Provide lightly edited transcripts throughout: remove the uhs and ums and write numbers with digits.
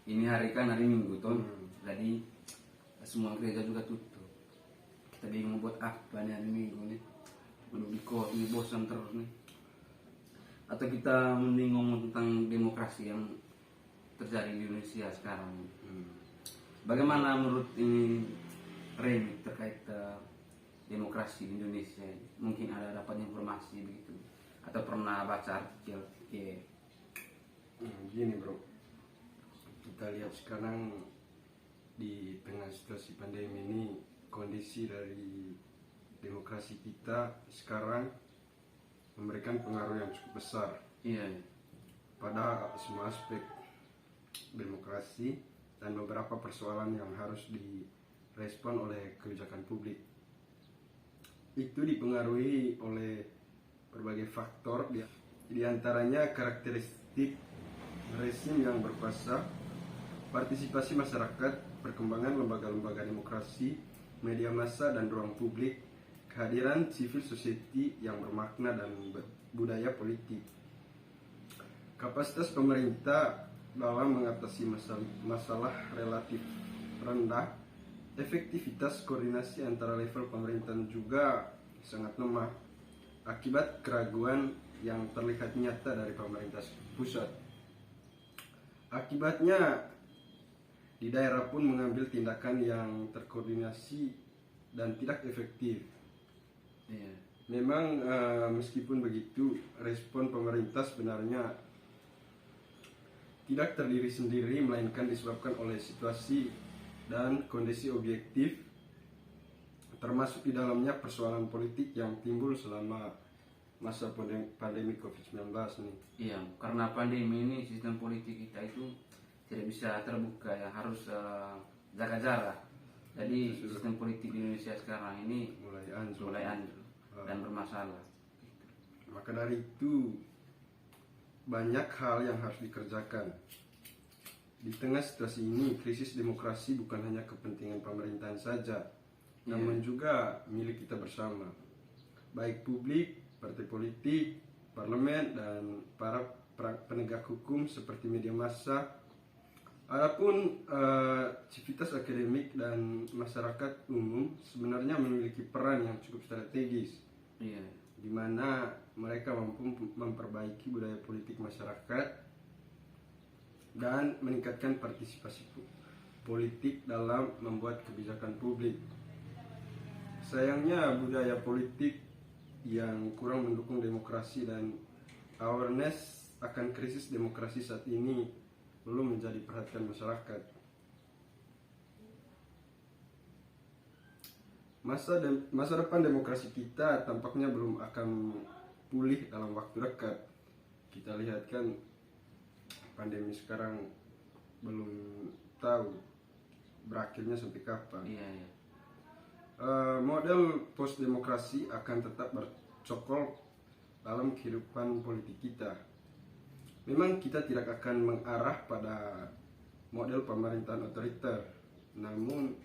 ini hari kan hari Minggu toh, jadi semua gereja juga tutup. Kita bingung buat apa nih hari Minggu nih, duduk di kos ini bosan terus nih. Atau kita mending ngomong tentang demokrasi yang terjadi di Indonesia sekarang. Bagaimana menurut ini Remy terkait demokrasi di Indonesia? Mungkin ada dapat informasi begitu atau pernah baca artikel? Gini bro, kita lihat sekarang di tengah situasi pandemi ini, kondisi dari demokrasi kita sekarang memberikan pengaruh yang cukup besar pada semua aspek demokrasi dan beberapa persoalan yang harus direspon oleh kebijakan publik. Itu dipengaruhi oleh berbagai faktor, di antaranya karakteristik rezim yang berkuasa, partisipasi masyarakat, perkembangan lembaga-lembaga demokrasi, media massa dan ruang publik, kehadiran civil society yang bermakna dan budaya politik. Kapasitas pemerintah dalam mengatasi masalah relatif rendah, efektivitas koordinasi antara level pemerintahan juga sangat lemah akibat keraguan yang terlihat nyata dari pemerintah pusat. Akibatnya di daerah pun mengambil tindakan yang terkoordinasi dan tidak efektif. Memang meskipun begitu, respon pemerintah sebenarnya tidak terdiri sendiri, melainkan disebabkan oleh situasi dan kondisi objektif, termasuk di dalamnya persoalan politik yang timbul selama masa pandemi COVID-19 nih. Iya, karena pandemi ini sistem politik kita itu tidak bisa terbuka ya, harus jaga jarak. Jadi sistem politik di Indonesia sekarang ini mulai anjlok dan bermasalah. Maka dari itu banyak hal yang harus dikerjakan. Di tengah situasi ini, krisis demokrasi bukan hanya kepentingan pemerintahan saja, namun juga milik kita bersama, baik publik, partai politik, parlemen, dan para penegak hukum seperti media massa. Adapun civitas akademik dan masyarakat umum sebenarnya memiliki peran yang cukup strategis, di mana mereka mampu memperbaiki budaya politik masyarakat dan meningkatkan partisipasi politik dalam membuat kebijakan publik. Sayangnya budaya politik yang kurang mendukung demokrasi dan awareness akan krisis demokrasi saat ini belum menjadi perhatian masyarakat. Masa depan demokrasi kita tampaknya belum akan pulih dalam waktu dekat. Kita lihat kan pandemi sekarang belum tahu berakhirnya sampai kapan. Model post demokrasi akan tetap bercokol dalam kehidupan politik kita. Memang kita tidak akan mengarah pada model pemerintahan otoriter, namun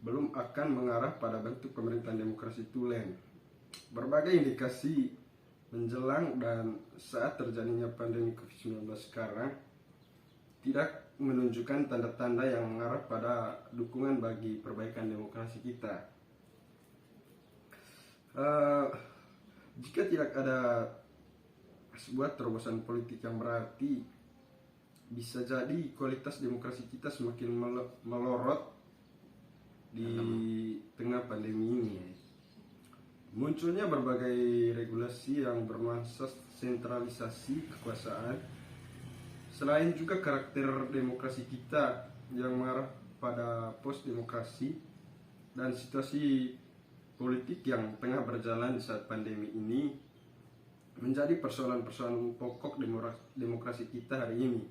belum akan mengarah pada bentuk pemerintahan demokrasi tulen. Berbagai indikasi menjelang dan saat terjadinya pandemi COVID-19 sekarang tidak menunjukkan tanda-tanda yang mengarah pada dukungan bagi perbaikan demokrasi kita. Jika tidak ada sebuah terobosan politik yang berarti, bisa jadi kualitas demokrasi kita semakin melorot di tengah pandemi ini. Munculnya berbagai regulasi yang bernuansa sentralisasi kekuasaan, selain juga karakter demokrasi kita yang mengarah pada post demokrasi dan situasi politik yang tengah berjalan di saat pandemi ini menjadi persoalan-persoalan pokok demokrasi kita hari ini.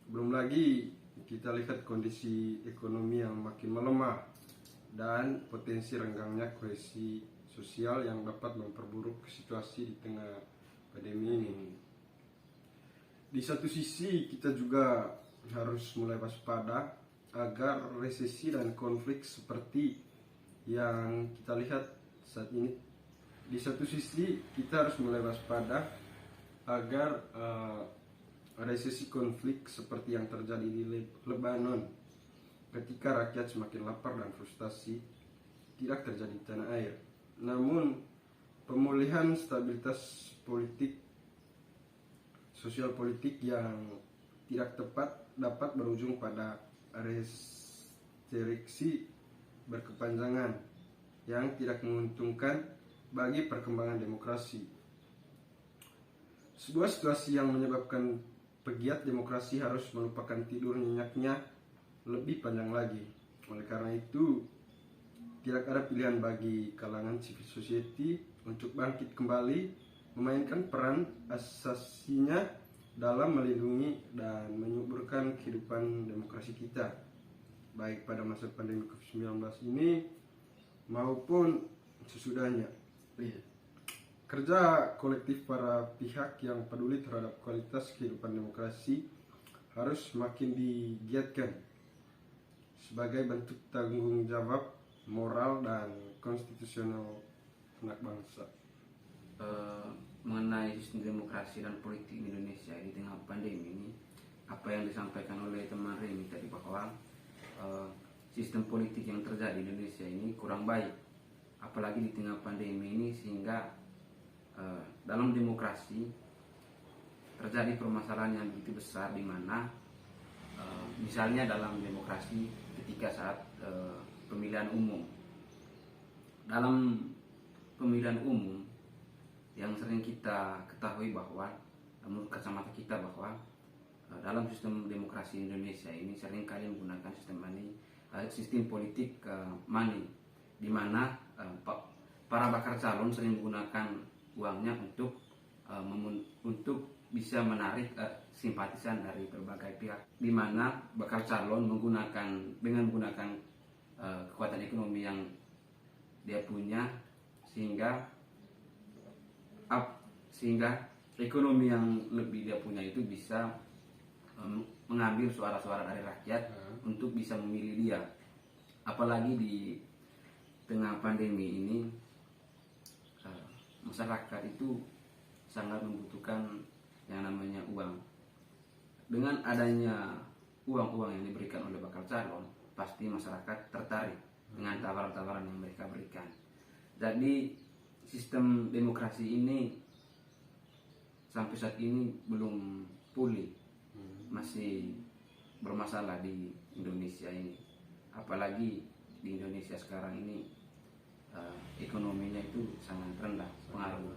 Belum lagi kita lihat kondisi ekonomi yang makin melemah dan potensi renggangnya kohesi sosial yang dapat memperburuk situasi di tengah pandemi ini. Di satu sisi kita juga harus mulai waspada agar resesi dan konflik seperti yang kita lihat saat ini. Di satu sisi kita harus mulai waspada agar resesi konflik seperti yang terjadi di Lebanon ketika rakyat semakin lapar dan frustasi tidak terjadi di tanah air. Namun pemulihan stabilitas politik, sosial politik yang tidak tepat dapat berujung pada restriksi berkepanjangan yang tidak menguntungkan bagi perkembangan demokrasi. Sebuah situasi yang menyebabkan pegiat demokrasi harus melupakan tidur nyenyaknya lebih panjang lagi. Oleh karena itu, tidak ada pilihan bagi kalangan civil society untuk bangkit kembali, memainkan peran asasinya dalam melindungi dan menyuburkan kehidupan demokrasi kita, baik pada masa pandemi COVID-19 ini maupun sesudahnya. Kerja kolektif para pihak yang peduli terhadap kualitas kehidupan demokrasi harus semakin digiatkan sebagai bentuk tanggung jawab moral dan konstitusional anak bangsa. Mengenai sistem demokrasi dan politik di Indonesia di tengah pandemi ini, apa yang disampaikan oleh teman Remi tadi bahwa sistem politik yang terjadi di Indonesia ini kurang baik, apalagi di tengah pandemi ini, sehingga dalam demokrasi terjadi permasalahan yang begitu besar, di mana misalnya dalam demokrasi ketika saat pemilihan umum. Dalam pemilihan umum yang sering kita ketahui bahwa menurut kacamata kita bahwa dalam sistem demokrasi Indonesia ini sering kali menggunakan sistem politik money, di mana para bakal calon sering menggunakan uangnya untuk bisa menarik simpatisan dari berbagai pihak, di mana bakal calon dengan menggunakan kekuatan ekonomi yang dia punya, sehingga ekonomi yang lebih dia punya itu bisa mengambil suara-suara dari rakyat untuk bisa memilih dia. Apalagi di tengah pandemi ini, masyarakat itu sangat membutuhkan yang namanya uang. Dengan adanya uang-uang yang diberikan oleh bakal calon, pasti masyarakat tertarik dengan tawaran-tawaran yang mereka berikan. Jadi sistem demokrasi ini sampai saat ini belum pulih, masih bermasalah di Indonesia ini. Apalagi di Indonesia sekarang ini ekonominya itu sangat rendah pengaruh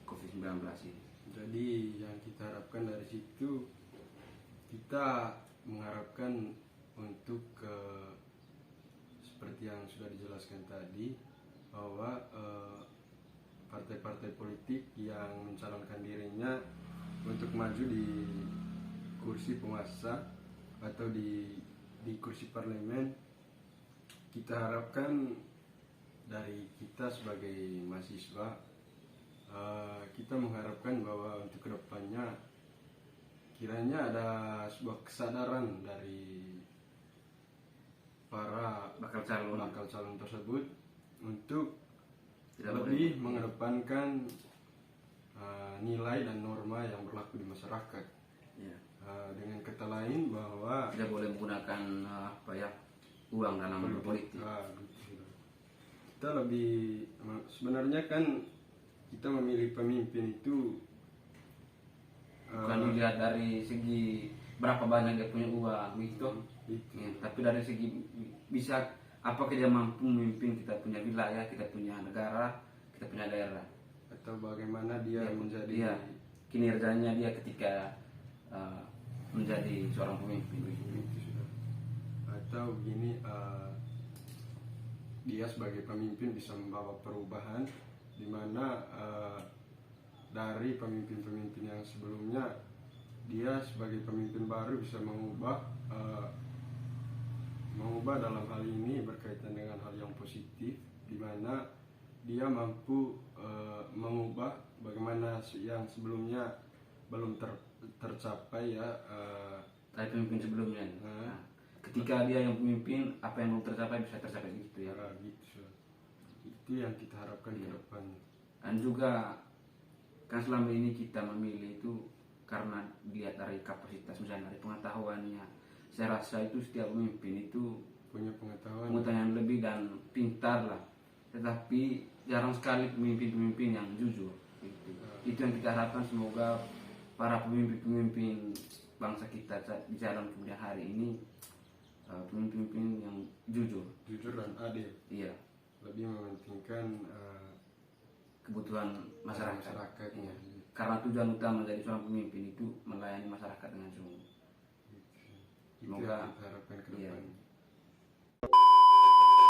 COVID-19 ini. Jadi yang kita harapkan dari situ, kita mengharapkan untuk seperti yang sudah dijelaskan tadi, bahwa partai-partai politik yang mencalonkan dirinya untuk maju di kursi penguasa atau di kursi parlemen, kita harapkan dari kita sebagai mahasiswa, kita mengharapkan bahwa untuk kedepannya kiranya ada sebuah kesadaran dari para bakal calon tersebut untuk lebih mengedepankan nilai dan norma yang berlaku di masyarakat. Ya. Dengan kata lain bahwa tidak boleh menggunakan uang dalam berpolitik. Kita lebih, sebenarnya kan kita memilih pemimpin itu bukan dilihat dari segi berapa banyak dia punya uang gitu. Ya, tapi dari segi bisa apakah dia mampu memimpin kita punya wilayah, kita punya negara, kita punya daerah, atau bagaimana dia menjadi kinerjanya dia ketika menjadi seorang pemimpin. Atau begini, dia sebagai pemimpin bisa membawa perubahan, di mana dari pemimpin-pemimpin yang sebelumnya, dia sebagai pemimpin baru bisa mengubah dalam hal ini berkaitan dengan hal yang positif, di mana dia mampu mengubah bagaimana yang sebelumnya belum tercapai dari pemimpin sebelumnya. Ketika dia yang pemimpin, apa yang belum tercapai bisa tercapai gitu ya. Gitu. Itu yang kita harapkan ke depan. Dan juga kan selama ini kita memilih itu karena dilihat dari kapasitas, misalnya dari pengetahuannya. Saya rasa itu setiap pemimpin itu punya pengetahuan. yang lebih dan pintar lah, tetapi jarang sekali pemimpin-pemimpin yang jujur gitu. Itu yang kita harapkan, semoga para pemimpin-pemimpin bangsa kita di jalan kemudian hari ini pemimpin-pemimpin yang jujur Dan adil. iya, Lebih mementingkan kebutuhan masyarakat. ya. Iya. Karena tujuan utama dari seorang pemimpin itu melayani masyarakat dengan sungguh. Itu Semoga yang kita harapkan ke iya, depan.